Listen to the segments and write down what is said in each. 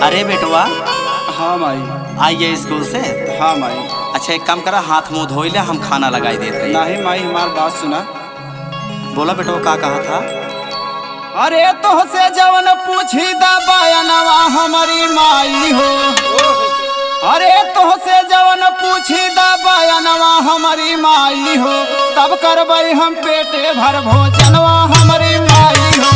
अरे बेटवा। हाँ माई। आइए स्कूल से। हाँ माई। अच्छा एक काम करा, हाथ मुंह धो ले, हम खाना लगाई देते। नहीं माई, हमारी बात सुना। बोला बेटवा, का कहा था? अरे तो से जवन पूछी दबायनवा हमारी माई हो। अरे तो से जवन पूछी दबायनवा हमारी माई हो, तब करबई हम पेटे भर भोजनवा हमारी माई हो।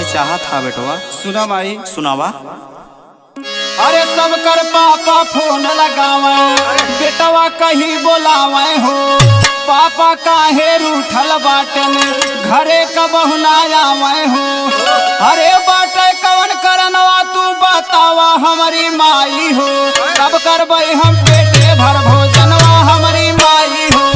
चाहा था बेटवा? सुना माई। सुनावा। अरे सब कर पापा फोन लगावे, बेटवा कहीं बोलावे हो। पापा काहे रूठल बाटन, घरे कबहु ना आवे हो। अरे बाटे कवन करनवा तू बतावा हमारी माई हो, तब करबई हम पेटे भर भोजनवा हमारी माई हो।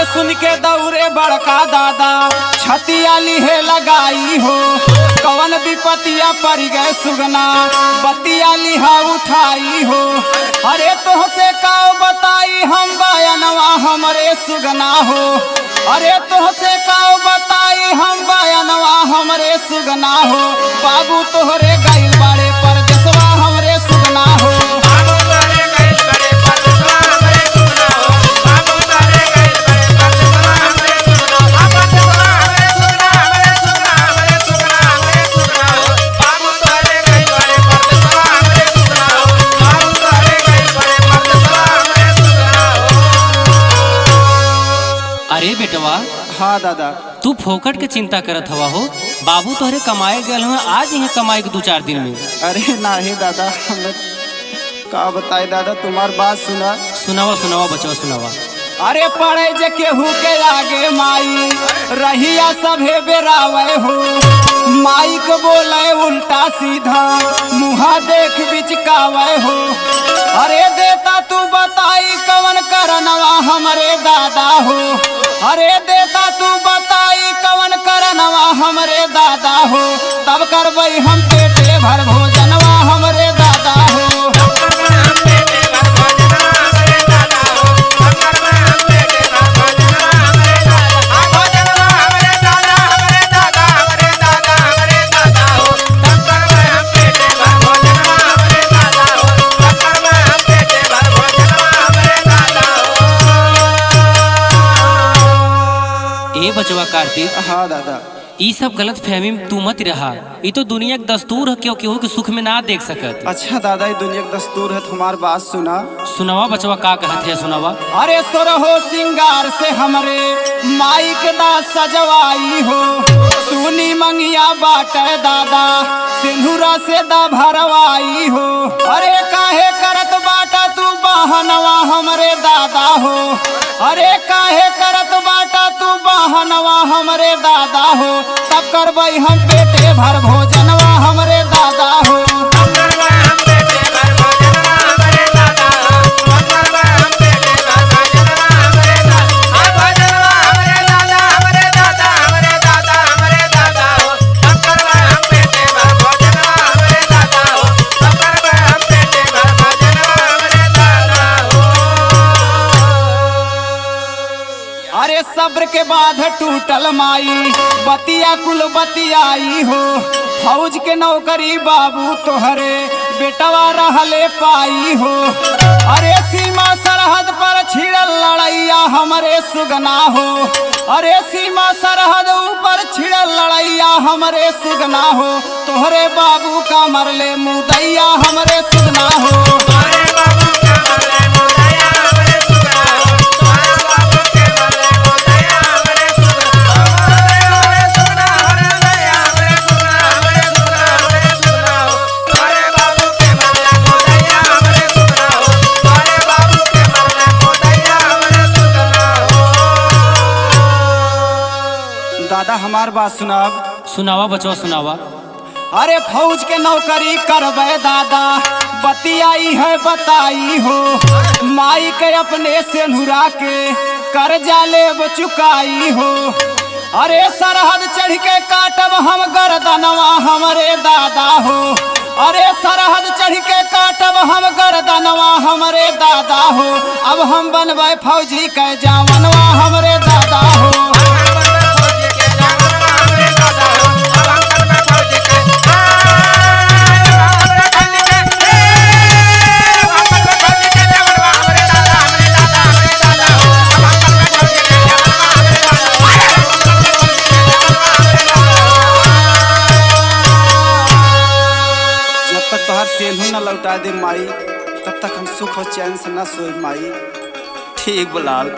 सुन के दौरे बड़का दादा छतिया लिहे लगाई हो। कवन विपतिया पड़ गए सुगना, बतिया लिहा उठाई हो। अरे तो से काओ बताई हम बयानवा हमरे सुगना हो। अरे तो से काओ बताई हम बयानवा हमरे सुगना हो। बाबू तोहरे गइल बाड़े परदेसवा हमरे सुगना हो। अरे बेटवा। हाँ दादा। तू फोकट के चिंता करत हवा हो, बाबू तोहरे कमाए गए हुए आज ही कमाए के 2-4 दिन में। अरे नहीं दादा, हमें का बताए दादा, तुम्हारी बात सुना। सुनावा सुनावा बचवा सुनावा। अरे पढ़े जे केहू के आगे माई रहिया सभे बेरावे हो। माई को बोले उल्टा सीधा, मुहा देख बिचकावे हो। अरे देता तू बताई कवन करनवा हमरे दादा हो। अरे देता तू बताई कवन करनवा हमरे दादा हो, तब करबई हम पेटे भर भोजनवा हमरे दादा हो। बचवा कार्तिक। हाँ दादा। ई सब गलत फहमी में तू मत रहा। ई तो दुनिया के दस्तूर है, क्यों केहू के सुख में ना देख सकत। अच्छा दादा, ये दुनिया के दस्तूर है, तुम्हारी बात सुना। सुनावा बचवा, का कहत है सुनावा। अरे सोरहो सिंगार से हमरे माई के दास सजवाई हो। सुनी मंगिया बाटे दादा, सिंधुरा से दा भरवाई हो। अरे काहे करत बाटा तू बहनवा हमरे दादा हो। अरे काहे करत बाटा तू बहनवा हमरे दादा हो, तब करबई हम पेटे भर भोजनवा हमरे दादा हो। अरे सब्र के बाद टूटल माई, बतिया कुल बतियाई हो। फौज के नौकरी बाबू तोहरे बेटवा रहले पाई हो। अरे सीमा सरहद पर छिड़ल लड़ैया हमरे सुगना हो। अरे सीमा सरहद ऊपर छिड़ल लड़ैया हमरे सुगना हो। तोहरे बाबू का मरले मुदैया हमरे सुगना हो। दादा हमार बात सुनाब। सुनावा बचवा सुनावा। अरे फौज के नौकरी करबे दादा, बतियाई है बताई हो। माई के अपने से नुरा के कर्जा लेब चुकाई हो। अरे सरहद चढ़ के काटब हम गर्दनवा हमरे दादा हो। अरे सरहद चढ़ के काटब हम गर्दनवा हमरे दादा हो। अब हम बनबे फौजी के जवानवा हमरे दादा हो। सेनहू न लौटा दे माई, तब तक हम सुख और चैन से न सोए माई। ठीक बुलाल।